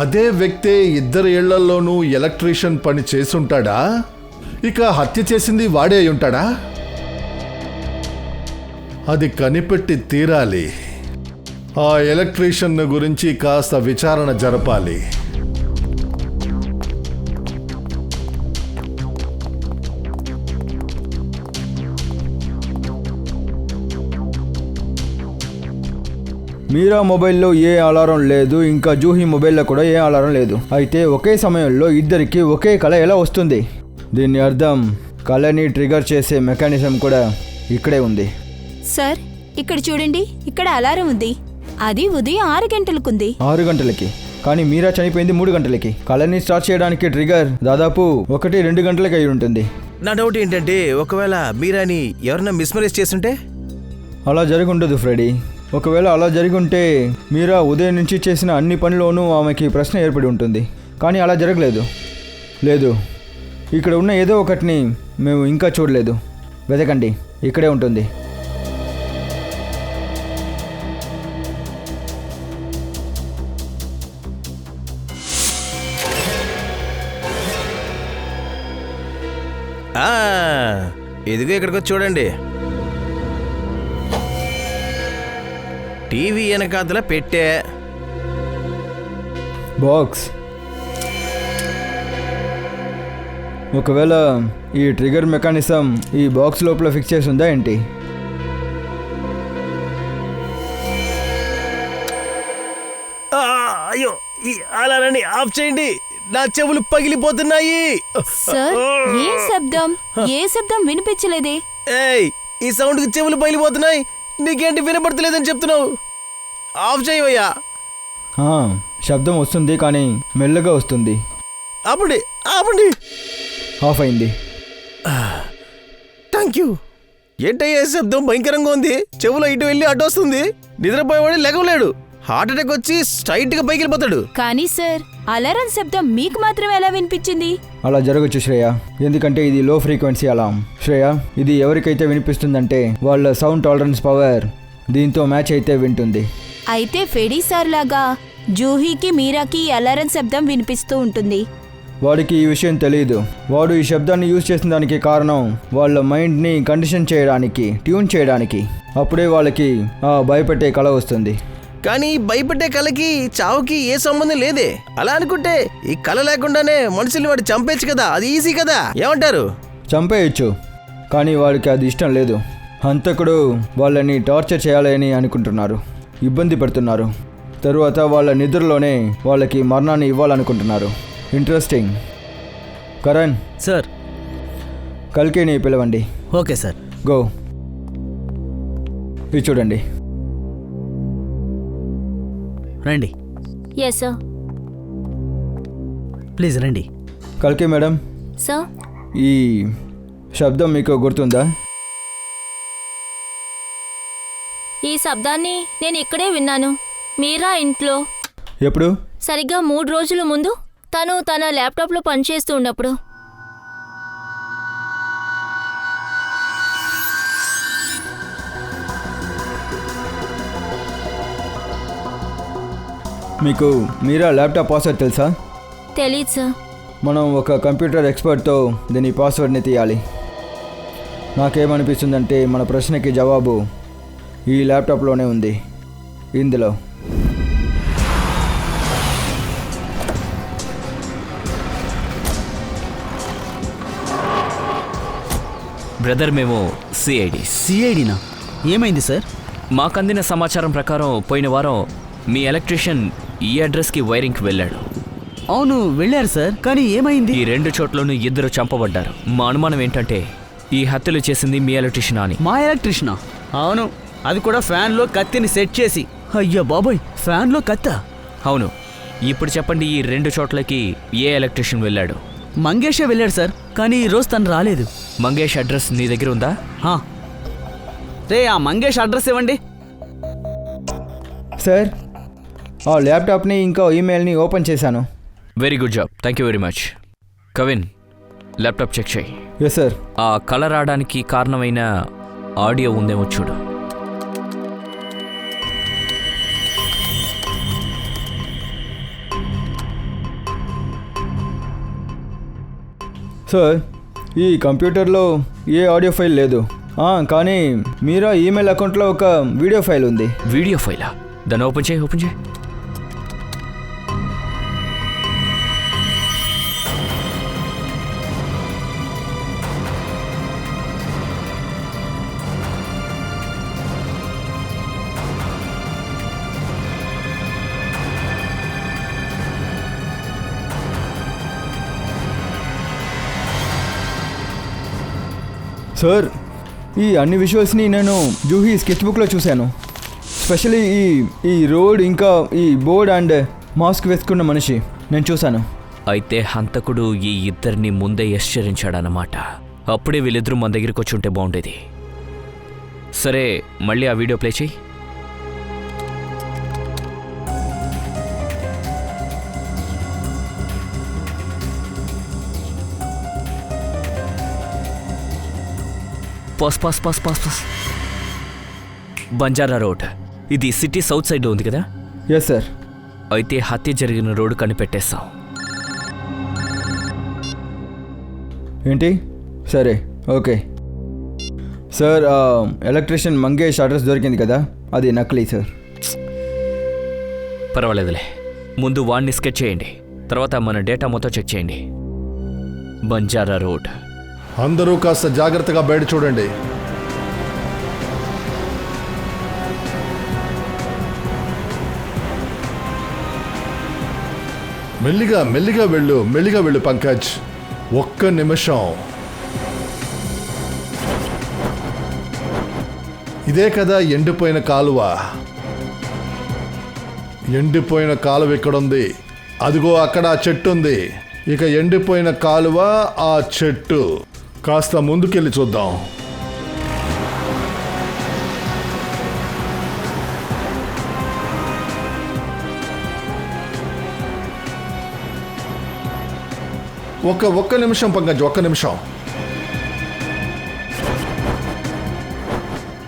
అదే వ్యక్తే ఇద్దరు ఇళ్లలోనూ ఎలక్ట్రీషియన్ పని చేసుంటాడా? ఇక హత్య చేసింది వాడే అయ్యుంటాడా? అది కనిపెట్టి తీరాలి. ఆ ఎలక్ట్రీషియన్ గురించి కాస్త విచారణ జరపాలి. మీరా మొబైల్లో ఏ అలారం లేదు, ఇంకా జూహీ మొబైల్లో కూడా ఏ అలారం లేదు. అయితే ఒకే సమయంలో ఇద్దరికి ఒకే కళ ఎలా వస్తుంది? దీని అర్థం కళని ట్రిగర్ చేసే మెకానిజం కూడా ఇక్కడే ఉంది. సార్, ఇక్కడ చూడండి, ఇక్కడ అలారం ఉంది. అది ఉదయం 6 గంటలకుంది. 6 గంటలకి, కానీ మీరా చనిపోయింది 3 గంటలకి. కళని స్టార్ట్ చేయడానికి ట్రిగర్ దాదాపు 1-2 గంటలకి అయి ఉంటుంది. నా డౌట్ ఏంటంటే ఒకవేళ మీరాని ఎవరైనా మిస్మరేజ్ చేస్తుంటే? అలా జరిగి ఉండదు ఫ్రెడీ. ఒకవేళ అలా జరిగి ఉంటే మీరా ఉదయం నుంచి చేసిన అన్ని పనిలోనూ ఆమెకి ప్రశ్న ఏర్పడి ఉంటుంది. కానీ అలా జరగలేదు. లేదు, ఇక్కడ ఉన్న ఏదో ఒకటిని మేము ఇంకా చూడలేదు. వెతకండి, ఇక్కడే ఉంటుంది. ఇదిగో ఇక్కడికి వచ్చి చూడండి. టీవీ వెనకాతల పెట్టే బాక్స్. ఒకవేళ ఈ ట్రిగర్ మెకానిజం ఈ బాక్స్ లోపల ఫిక్స్ చేసి ఉందా ఏంటి? అయ్యో, ఈ అలారాన్ని ఆఫ్ చేయండి, నా చెవులు పగిలిపోతున్నాయి. సార్, ఏ శబ్దం వినిపించలేదే. ఏయ్, ఈ సౌండ్కి చెవులు పగిలిపోతున్నాయి. నీకేంటి వినపడతలేదని చెప్తున్నావు? ఆఫ్ చేయవయ్యా. శబ్దం వస్తుంది, కానీ మెల్లగా వస్తుంది. ఆపండి, ఆపండి. ఆఫ్ అయింది. Thank you. ఏంటయ్యే శబ్దం భయంకరంగా ఉంది. చెవులో ఇటు వెళ్ళి అటు వస్తుంది. నిద్రపోయేవాడు లెగవలేడు. హార్ట్ అటాక్ వచ్చి స్ట్రైట్ గా పైకి వెళ్ళిపోతాడు. కానీ సార్, అలారం శబ్దం మీకు మాత్రమే ఎలా వినిపించింది? అలా జరగచ్చు శ్రేయ, ఎందుకంటే ఇది లో ఫ్రీక్వెన్సీ అలారం. శ్రేయ, ఇది ఎవరికైతే వినిపిస్తుందంటే వాళ్ళ సౌండ్ టాలరెన్స్ పవర్ దీంతో మ్యాచ్ అయితే వింటుంది. అయితే ఫెడీ సార్ లాగా జూహీకి మీరాకి ఈ అలారం శబ్దం వినిపిస్తూ ఉంటుంది. వాడికి ఈ విషయం తెలియదు. వాడు ఈ శబ్దాన్ని యూజ్ చేసిన దానికి కారణం వాళ్ళ మైండ్ని కండిషన్ చేయడానికి, ట్యూన్ చేయడానికి. అప్పుడే వాళ్ళకి ఆ భయపెట్టే కళ వస్తుంది. కానీ భయపెట్టే కళకి చావుకి ఏ సంబంధం లేదే. అలా అనుకుంటే ఈ కళ లేకుండానే మనుషుల్ని వాడు చంపేచ్చు కదా. అది ఈజీ కదా, ఏమంటారు? చంపేయచ్చు, కానీ వాడికి అది ఇష్టం లేదు. హంతకుడు వాళ్ళని టార్చర్ చేయాలని అనుకుంటున్నారు, ఇబ్బంది పెడుతున్నారు. తరువాత వాళ్ళ నిద్రలోనే వాళ్ళకి మరణాన్ని ఇవ్వాలనుకుంటున్నారు. ఇంట్రెస్టింగ్. కరణ్ సార్. కల్కిని పిలవండి. Okay sir. గో. ఇది చూడండి. రండి, ఎస్ సార్. ప్లీజ్ రండి. కల్కి మేడం, సార్, ఈ శబ్దం మీకు గుర్తుందా? ఈ శబ్దాన్ని నేను ఇక్కడే విన్నాను, మీరా ఇంట్లో. ఎప్పుడు? సరిగ్గా 3 రోజుల ముందు తను తన ల్యాప్టాప్లో పనిచేస్తూ ఉన్నప్పుడు. మీకు మీరా ల్యాప్టాప్ పాస్వర్డ్ తెలుసా? తెలీదు సార్. మనం ఒక కంప్యూటర్ ఎక్స్పర్ట్తో దీని పాస్వర్డ్ని తీయాలి. నాకేమనిపిస్తుందంటే మన ప్రశ్నకి జవాబు ఈ ల్యాప్టాప్లోనే ఉంది. ఇందులో బ్రదర్ మేము సిఐడి. సిఐడినా? ఏమైంది సార్? మాకు అందిన సమాచారం ప్రకారం పోయిన వారం మీ ఎలక్ట్రీషియన్ ఈ అడ్రస్కి వైరింగ్కి వెళ్ళాడు. అవును వెళ్ళారు సార్, కానీ ఏమైంది? ఈ 2 చోట్లోనూ 2 చంపబడ్డారు. మా అనుమానం ఏంటంటే ఈ హత్యలు చేసింది మీ ఎలక్ట్రీషియన్ అని. మా ఎలక్ట్రీషియనా? అవును, అది కూడా ఫ్యాన్లో కత్తిని సెట్ చేసి. అయ్యా బాబోయ్, ఫ్యాన్లో కత్తా? అవును. ఇప్పుడు చెప్పండి, ఈ 2 చోట్లకి ఏ ఎలక్ట్రీషియన్ వెళ్ళాడు? మంగేషే వెళ్ళాడు సార్, కానీ ఈరోజు తను రాలేదు. మంగేష్ అడ్రస్ నీ దగ్గర ఉందా? హా. రే, ఆ మంగేష్ అడ్రస్ ఇవ్వండి. సార్, ఆ ల్యాప్టాప్ని ఇంకా ఈమెయిల్ని ఓపెన్ చేశాను. Very good job, thank you very much. Kavin, laptop check చేయి. Yes sir. ఆ కలర్ రావడానికి కారణమైన ఆడియో ఉందేమో చూడు. సార్, ఈ కంప్యూటర్లో ఏ ఆడియో ఫైల్ లేదు. కానీ మీరా ఈమెయిల్ అకౌంట్లో ఒక వీడియో ఫైల్ ఉంది. వీడియో ఫైలా? దాన్ని ఓపెన్ చేయి, ఓపెన్ చేయి. సార్, ఈ అన్ని విజువల్స్ని నేను జూహీ స్కెచ్ బుక్లో చూశాను. స్పెషల్లీ ఈ రోడ్, ఇంకా ఈ బోర్డ్ అండ్ మాస్క్ వేసుకున్న మనిషి నేను చూశాను. అయితే హంతకుడు ఈ ఇద్దరిని ముందే హెచ్చరించాడన్నమాట. అప్పుడే వీళ్ళిద్దరూ మన దగ్గరికి వచ్చి ఉంటే బాగుండేది. సరే, మళ్ళీ ఆ వీడియో ప్లే చేయి. పాస్. బంజారా రోడ్, ఇది సిటీ సౌత్ సైడ్లో ఉంది కదా? Yes sir. అయితే హత్య జరిగిన రోడ్డు కనిపెట్టేస్తాం. ఏంటి? సరే, okay sir. Electrician Mangesh address దొరికింది కదా, అది నకిలీ సార్. పర్వాలేదులే, ముందు వాడిని స్కెచ్ చేయండి, తర్వాత మన డేటా మొత్తం చెక్ చేయండి. బంజారా రోడ్. అందరూ కాస్త జాగ్రత్తగా బయట చూడండి. మెల్లిగా వెళ్ళు పంకజ్. ఒక్క నిమిషం. ఇదే కదా ఎండిపోయిన కాలువ. ఎండిపోయిన కాలువ ఎక్కడుంది? అదిగో అక్కడ ఆ చెట్టు ఉంది. ఇక ఎండిపోయిన కాలువ, ఆ చెట్టు. కాస్త ముందుకెళ్ళి చూద్దాం. ఒక్క నిమిషం పంకజ్, ఒక్క నిమిషం.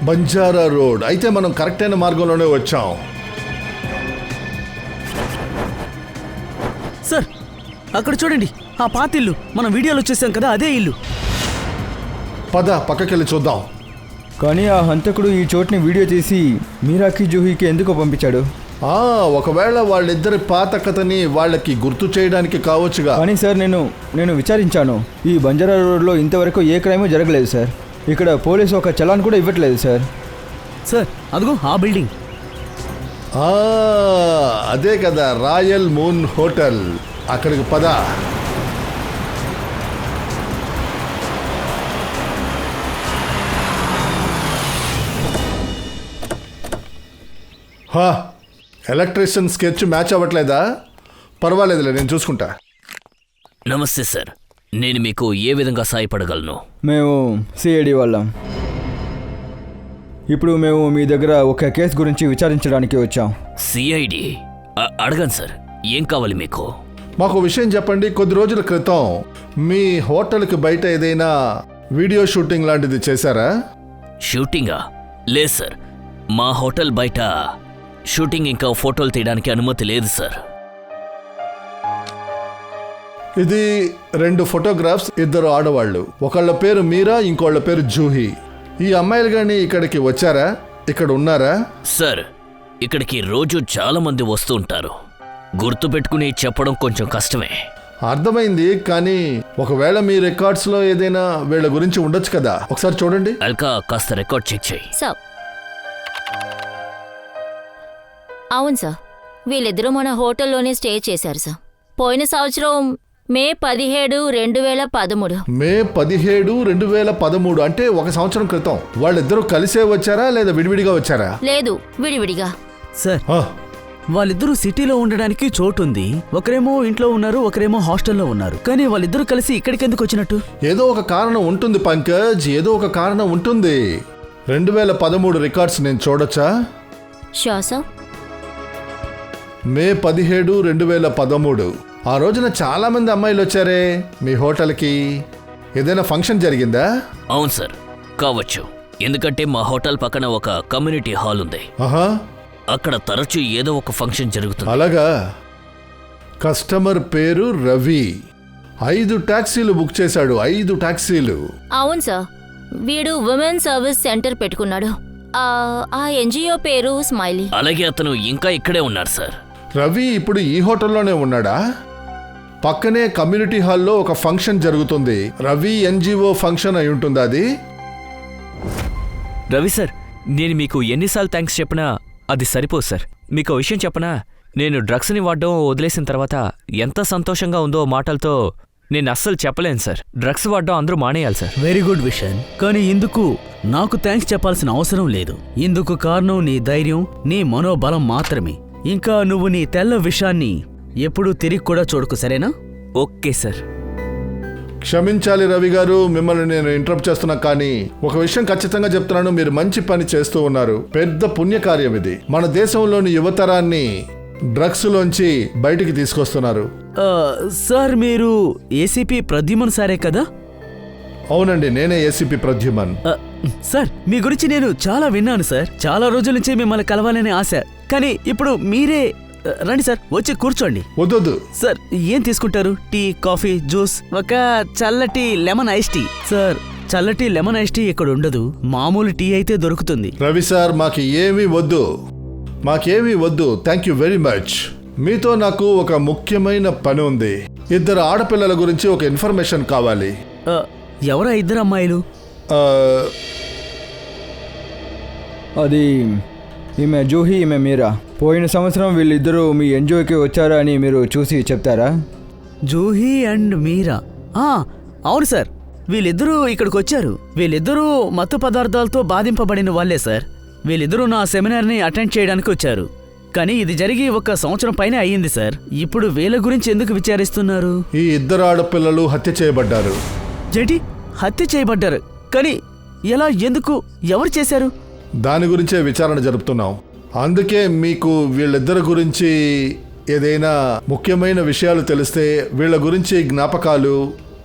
బంజారా రోడ్. అయితే మనం కరెక్ట్ అయిన మార్గంలోనే వచ్చాం. సార్, అక్కడ చూడండి, ఆ పాత ఇల్లు. మనం వీడియోలో చూసాం కదా, అదే ఇల్లు. పద, పక్కకెళ్ళి చూద్దాం. కానీ ఆ హంతకుడు ఈ చోటుని వీడియో తీసి మీరాకి జూహీకి ఎందుకు పంపించాడు? ఒకవేళ వాళ్ళిద్దరి పాత కథని వాళ్ళకి గుర్తు చేయడానికి కావచ్చుగా. కానీ సార్, నేను విచారించాను. ఈ బంజారా రోడ్లో ఇంతవరకు ఏ క్రైమ్ జరగలేదు సార్. ఇక్కడ పోలీసు ఒక చలాన్ కూడా ఇవ్వట్లేదు సార్. సార్, అదిగో ఆ బిల్డింగ్. అదే కదా రాయల్ మూన్ హోటల్. అక్కడికి పద. ఎలక్ట్రీషియన్ స్కెచ్ మ్యాచ్ అవ్వట్లేదా? పర్వాలేదులే, నేను చూసుకుంటా. నమస్తే సార్, నేను మీకు ఏ విధంగా సాయపడగలను? మేము సిఐడి వాళ్ళం. ఇప్పుడు మేము మీ దగ్గర ఒక కేసు గురించి విచారించడానికి వచ్చాం. సిఐడి? అడగండి సార్, ఏం కావాలి మీకు? మాకు విషయం చెప్పండి. కొద్ది రోజుల క్రితం మీ హోటల్కి బయట ఏదైనా వీడియో షూటింగ్ లాంటిది చేశారా? షూటింగా? లేదు సార్, మా హోటల్ బయట షూటింగ్ ఇంకా ఫోటోలు తీయడానికి అనుమతి లేదు సార్. ఇది 2 ఫోటోగ్రాఫ్స్, 2 ఆడవాళ్ళు. ఒకళ్ళ పేరు మీరా, ఇంకోళ్ళ పేరు జూహీ. ఈ అమ్మాయిలు కానీ ఇక్కడికి వచ్చారా? ఇక్కడ ఉన్నారా? సార్, ఇక్కడికి రోజు చాలా మంది వస్తూ ఉంటారు. గుర్తుపెట్టుకుని చెప్పడం కొంచెం కష్టమే. అర్థమైంది, కానీ ఒకవేళ మీ రికార్డ్స్లో ఏదైనా వీళ్ళ గురించి ఉండొచ్చు కదా, ఒకసారి చూడండి. అల్కా కాస్త రికార్డ్ చెక్ చేయి. సార్ అవును సార్, వీళ్ళిద్దరూ మన హోటల్లోనే స్టే చేశారు సార్. పోయిన సంవత్సరం మే 17, 2013. మే 17, 2013 అంటే ఒక సంవత్సరం క్రితం. వాళ్ళిద్దరూ కలిసే వచ్చారా లేదా విడివిడిగా వచ్చారా? లేదు, విడివిడిగా. సార్ ఆ, వాళ్ళిద్దరూ సిటీలో ఉండడానికి చోటుంది. ఒకరేమో ఇంట్లో ఉన్నారు, ఒకరేమో హాస్టల్లో ఉన్నారు. కానీ వాళ్ళిద్దరూ కలిసి ఇక్కడికి ఎందుకు వచ్చినట్టు? ఏదో ఒక కారణం ఉంటుంది పంకజ్, ఏదో ఒక కారణం ఉంటుంది. 2013 రికార్డ్స్ నేను చూడొచ్చా? షా సార్. మే 17, 2013 ఆ రోజున చాలా మంది అమ్మాయిలు వచ్చారే మీ హోటల్కి. ఏదైనా ఫంక్షన్ జరిగిందా? అవును సార్, కావచ్చు. ఎందుకంటే మా హోటల్ పక్కన ఒక కమ్యూనిటీ హాల్ ఉంది. ఆహా, అక్కడ తరచూ ఏదో ఒక ఫంక్షన్ జరుగుతుంది. అలాగా. కస్టమర్ పేరు రవి. 5 టాక్సీలు బుక్ చేశాడు, 5 టాక్సీలు. అవును సార్, వీడు ఉమెన్ సర్వీస్ సెంటర్ పెట్టుకున్నాడు. ఆ ఎన్జిఓ పేరు స్మైలీ. అలాగే అతను ఇంకా ఇక్కడే ఉన్నారు సార్. రవి ఇప్పుడు ఈ హోటల్లోనే ఉన్నాడా? పక్కనే కమ్యూనిటీ హాల్లో ఒక ఫంక్షన్ జరుగుతుంది. రవి ఎన్జిఓ ఫంక్షన్ అయి ఉంటుంది అది. రవి సార్, నేను మీకు ఎన్నిసార్లు థ్యాంక్స్ చెప్పినా అది సరిపోదు సార్. మీకు ఓ విషయం చెప్పనా? నేను డ్రగ్స్ని వాడడం వదిలేసిన తర్వాత ఎంత సంతోషంగా ఉందో మాటలతో నేను అస్సలు చెప్పలేను సార్. డ్రగ్స్ వాడడం అందరూ మానేయాలి సార్. Very good vision. కానీ ఇందుకు నాకు థ్యాంక్స్ చెప్పాల్సిన అవసరం లేదు. ఇందుకు కారణం నీ ధైర్యం, నీ మనోబలం మాత్రమే. ఇంకా నువ్వు నీ తెల్ల విషయాన్ని ఎప్పుడూ తిరిగి కూడా చూడకు, సరేనా? Okay sir. క్షమించాలి రవి గారు, మిమ్మల్ని నేను ఇంటరప్ట్ చేస్తున్నా, కానీ ఒక విషయం ఖచ్చితంగా చెప్తున్నాను, మీరు మంచి పని చేస్తూ ఉన్నారు. పెద్ద పుణ్యకార్యం ఇది. మన దేశంలోని యువతరాన్ని డ్రగ్స్ లోంచి బయటికి తీసుకొస్తున్నారు. సార్, మీరు ఏసీపీ ప్రద్యుమన్ సారే కదా? అవునండి, నేనే ఏసీపీ ప్రద్యుమన్. సార్, మీ గురించి నేను చాలా విన్నాను సార్. చాలా రోజుల నుంచి మిమ్మల్ని కలవాలని ఆశ. కానీ ఇప్పుడు మీరే రండి సార్, వచ్చి కూర్చోండి. వద్దు. సార్, ఏం తీసుకుంటారు? టీ, కాఫీ, జ్యూస్, ఒక చల్లటి లెమన్ ఐస్ టీ. సార్, చల్లటి లెమన్ ఐస్ టీ ఇక్కడ ఉండదు. మామూలు టీ అయితే దొరుకుతుంది. రవి సార్, మాకేమీ వద్దు. Thank you very much. మీతో నాకు ఒక ముఖ్యమైన పని ఉంది. 2 ఆడపిల్లల గురించి ఒక ఇన్ఫర్మేషన్ కావాలి. ఎవరా 2 అమ్మాయిలు? ఆ, అది ఈమె జూహీ, ఈమె మీరా. పోయిన సంవత్సరం వీళ్ళిద్దరూ మీ ఎన్జిఓకి వచ్చారా అని మీరు చూసి చెప్తారా? జూహీ అండ్ మీరా? అవును సార్, వీళ్ళిద్దరూ ఇక్కడికి వచ్చారు. వీళ్ళిద్దరూ మత్తు పదార్థాలతో బాధింపబడిన వాళ్ళే సార్. వీళ్ళిద్దరూ నా సెమినార్ని అటెండ్ చేయడానికి వచ్చారు. కానీ ఇది జరిగి 1 సంవత్సరం పైన అయ్యింది సార్. ఇప్పుడు వీళ్ళ గురించి ఎందుకు విచారిస్తున్నారు? ఈ 2 ఆడపిల్లలు హత్య చేయబడ్డారు. జేటి, హత్య చేయబడ్డారు? కానీ ఎలా, ఎందుకు, ఎవరు చేశారు? దాని గురించే విచారణ జరుపుతున్నాం. అందుకే మీకు వీళ్ళిద్దరి గురించి ఏదైనా ముఖ్యమైన విషయాలు తెలిస్తే, వీళ్ళ గురించి జ్ఞాపకాలు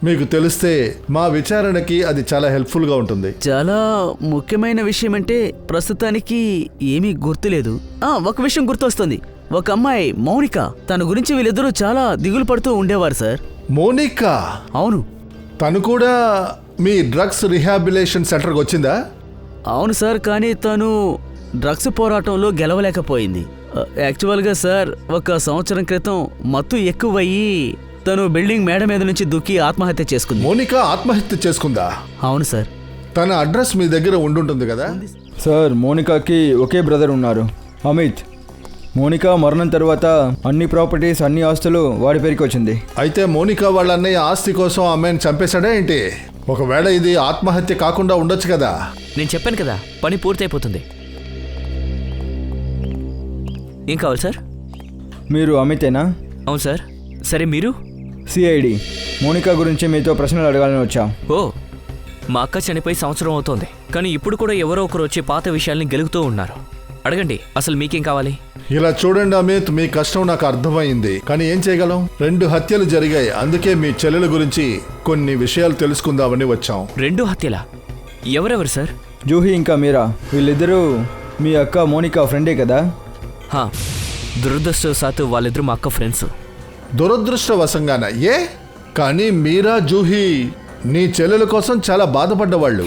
మీకు తెలిస్తే మా విచారణకి అది చాలా హెల్ప్ఫుల్గా ఉంటుంది. చాలా ముఖ్యమైన విషయం అంటే ప్రస్తుతానికి ఏమీ గుర్తులేదు. ఒక విషయం గుర్తొస్తుంది. ఒక అమ్మాయి మౌనిక, తన గురించి వీళ్ళిద్దరూ చాలా దిగులు పడుతూ ఉండేవారు సార్. మోనికా? అవును. తను కూడా మీ డ్రగ్స్ రిహాబిలేషన్ సెంటర్కి వచ్చిందా? అవును సార్, కానీ తను డ్రగ్స్ పోరాటంలో గెలవలేకపోయింది. యాక్చువల్గా సార్, 1 సంవత్సరం క్రితం మత్తు ఎక్కువయ్యి తను బిల్డింగ్ మేడ మీద నుంచి దూకి ఆత్మహత్య చేసుకుంది. మోనికా ఆత్మహత్య చేసుకుందా? అవును సార్. తన అడ్రస్ మీ దగ్గర ఉండుంటుంది కదా? సార్, మోనికాకి ఒకే బ్రదర్ ఉన్నారు, అమిత్. మోనికా మరణం తర్వాత అన్ని ప్రాపర్టీస్, అన్ని ఆస్తులు వాడి పేరుకి వచ్చింది. అయితే మోనికా వాళ్ళ అన్నయ్య ఆస్తి కోసం అమ్మాయిని చంపేశాడా ఏంటి? ఒకవేళ ఇది ఆత్మహత్య కాకుండా ఉండొచ్చు కదా? నేను చెప్పాను కదా, పని పూర్తయిపోతుంది. ఏం కావాలి సార్? మీరు అమితేనా? అవును సార్. సరే, మీరు? సిఐడి. మోనికా గురించి మీతో ప్రశ్నలు అడగాలని వచ్చాం. ఓ, మా అక్క చనిపోయి 1 సంవత్సరం అవుతోంది. కానీ ఇప్పుడు కూడా ఎవరో ఒకరు వచ్చి పాత విషయాల్ని గెలుగుతూ ఉన్నారు. అడగండి, అసలు మీకేం కావాలి? ఇలా చూడండి అమిత్, మీ కష్టం నాకు అర్థమైంది, కానీ ఏం చేయగలం? 2 హత్యలు జరిగాయి. అందుకే మీ చెల్లెల గురించి కొన్ని విషయాలు తెలుసుకుందామని వచ్చాం. 2 హత్యలా? ఎవరెవరు సార్? జూహీ ఇంకా మీరా. వీళ్ళిద్దరూ మీ అక్క మోనికా ఫ్రెండే కదా? దురదృష్టవశాత్తు వాళ్ళిద్దరూ మా అక్క ఫ్రెండ్స్. దురదృష్టవశంగాన? ఏ? కానీ మీరా, జూహీ నీ చెల్లెల కోసం చాలా బాధపడ్డవాళ్ళు.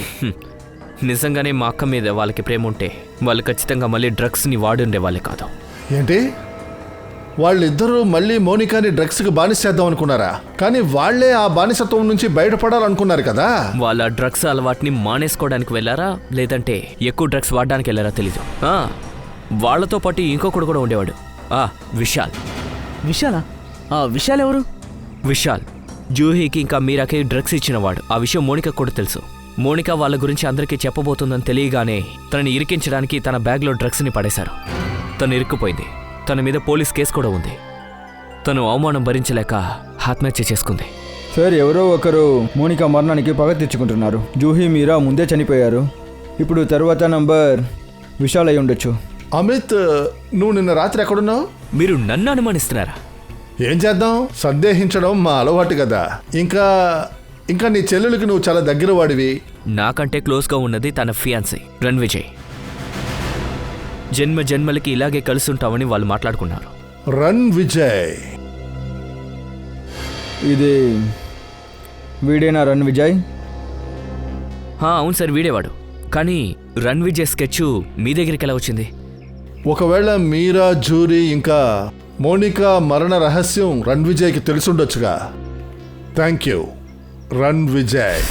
నిజంగానే మా అక్క మీద వాళ్ళకి ప్రేమ ఉంటే వాళ్ళు ఖచ్చితంగా మళ్ళీ డ్రగ్స్ని వాడుండే వాళ్ళే కాదు. ఏంటి? వాళ్ళిద్దరూ మళ్ళీ మోనికాని డ్రగ్స్కి బానిసేద్దాం అనుకున్నారా? కానీ వాళ్లే ఆ బానిసత్వం నుంచి బయటపడాలనుకున్నారు కదా. వాళ్ళ డ్రగ్స్ అలవాటుని మానేసుకోవడానికి వెళ్ళారా లేదంటే ఎక్కువ డ్రగ్స్ వాడడానికి వెళ్ళారా తెలీదు. వాళ్లతో పాటు ఇంకొకడు కూడా ఉండేవాడు, విశాల్. విశాలా? విశాల్ ఎవరు? విశాల్ జూహీకి ఇంకా మీరాకి డ్రగ్స్ ఇచ్చినవాడు. ఆ విషయం మోనికా కూడా తెలుసు. మోనికా వాళ్ళ గురించి అందరికీ చెప్పబోతుందని తెలియగానే తనని ఇరికించడానికి తన బ్యాగ్లో డ్రగ్స్ని పడేశారు. తను ఇరుక్కుపోయింది. తన మీద పోలీస్ కేసు కూడా ఉంది. తను అవమానం భరించలేక ఆత్మహత్య చేసుకుంది. సార్, ఎవరో ఒకరు మోనికా మరణానికి పగ తెచ్చుకుంటున్నారు. జూహీ, మీరా ముందే చనిపోయారు. ఇప్పుడు తర్వాత నంబర్ విశాల్ అయి ఉండొచ్చు. అమిత్, నువ్వు నిన్న రాత్రి ఎక్కడున్నావు? మీరు నన్ను అనుమానిస్తున్నారా? ఏం చేద్దాం, సందేహించడం మా అలవాటు కదా. ఇంకా నీ చెల్లెలకి నువ్వు చాలా దగ్గర వాడివి. నాకంటే క్లోజ్గా ఉన్నది తన ఫియాన్సీ రణ్విజయ్. జన్మ జన్మలకి ఇలాగే కలుసుంటామని వాళ్ళు మాట్లాడుకున్నారు. రణ్విజయ్? ఇది వీడేనా రణ్విజయ్? అవును సార్, వీడేవాడు. కానీ రణ్విజయ్ స్కెచ్ మీ దగ్గరికి ఎలా వచ్చింది? ఒకవేళ మీరా, జూరీ ఇంకా మోనికా మరణ రహస్యం రణ్విజయ్కి తెలుసుండొచ్చుగా. Thank you Ranvijay.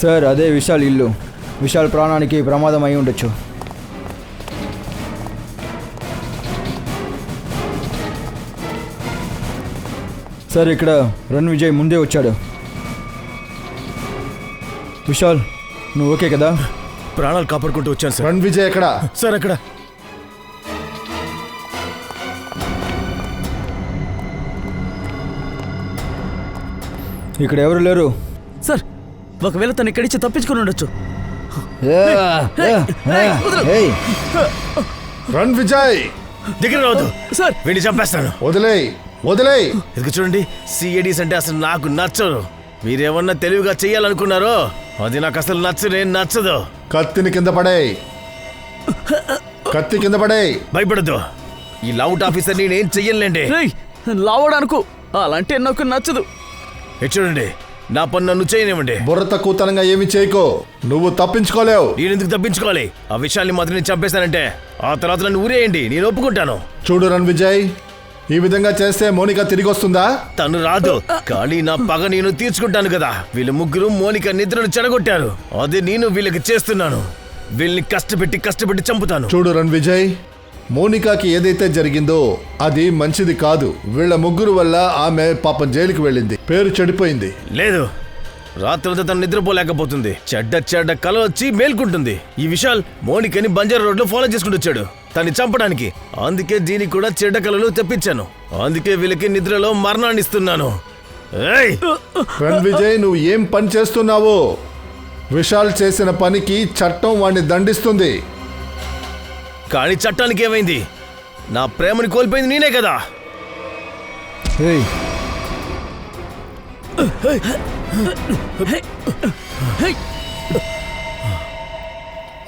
సార్, అదే విశాల్ ఇల్లు. విశాల్ ప్రాణానికి ప్రమాదం అయి ఉండొచ్చు. సార్, ఇక్కడ రణ్విజయ్ ముందే వచ్చాడు. విశాల్, నువ్వు ఓకే కదా? ప్రాణాలు కాపాడుకుంటూ వచ్చాను సార్. రణ్విజయ్ ఎక్కడ? సార్ అక్కడ. ఇక్కడ ఎవరు లేరు. సార్, ఒకవేళ తను ఇక్కడి నుంచి తప్పించుకుని ఉండొచ్చు. రణ్విజయ్ దగ్గర రావద్దు సార్. వీడిని చంపేస్తాను. వదిలేయ్. ఇది చూడండి, సిఐడీస్ అంటే అసలు నాకు నచ్చదు. మీరేమన్నా తెలివిగా చెయ్యాలనుకున్నారో అది నాకు అసలు నచ్చదు. కత్తి కింద పడేయ్. భయపడద్దు. ఈ లౌట్ ఆఫీసర్ నేనేం చెయ్యలేండి. లావడానుకు అలాంటి నాకు నచ్చదు. చూడండి, నా పని నన్ను చేయనివ్వండి. బుర్ర తక్కువతనంగా ఏమి చేయకో. నువ్వు తప్పించుకోలేవు. నేను ఎందుకు తప్పించుకోవాలి? ఆ విషయాన్ని మాత్రం నేను చంపేశానంటే ఆ తర్వాత నన్ను ఊరేయండి, నేను ఒప్పుకుంటాను. చూడు రణ్విజయ్, ఈ విధంగా చేస్తే మోనికా తిరిగి వస్తుందా? తను రాదు, కానీ నా పగ నేను తీర్చుకుంటాను కదా. వీళ్ళు ముగ్గురు మోనికా నిద్రను చెడగొట్టారు. అదే నేను వీళ్ళకి చేస్తున్నాను. వీళ్ళని కష్టపెట్టి చంపుతాను. చూడు రణ్విజయ్, మోనికాకి ఏదైతే జరిగిందో అది మంచిది కాదు. వీళ్ళ ముగ్గురు వల్ల ఆమె పాపం జైలుకి వెళ్ళింది, పేరు చెడిపోయింది. లేదు, రాత్రంతా తను నిద్రపోలేకపోతుంది. చెడ్డ కల వచ్చి మేల్కుంటుంది. ఈ విశాల్ మోనికని బంజారా రోడ్ లో ఫాలో చేసుకుంటూ వచ్చాడు తన్ని చంపడానికి. అందుకే దీనికి కూడా చెడ్డ కలలు తెప్పించాను. అందుకే వీళ్ళకి నిద్రలో మరణాన్ని ఇస్తున్నాను. రణ్విజయ్, నువ్వు ఏం పని చేస్తున్నావు? విశాల్ చేసిన పనికి చట్టం వాణ్ణి దండిస్తుంది. కానీ చట్టానికి ఏమైంది? నా ప్రేమని కోల్పోయింది నేనే కదా.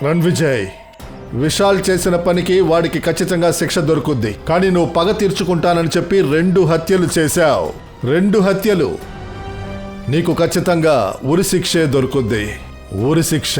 రణ్విజయ్, విశాల్ చేసిన పనికి వాడికి ఖచ్చితంగా శిక్ష దొరుకుద్ది. కానీ నువ్వు పగ తీర్చుకుంటానని చెప్పి 2 హత్యలు చేశావు. 2 హత్యలు. నీకు ఖచ్చితంగా ఉరి శిక్షే దొరుకుద్ది. ఉరి శిక్ష.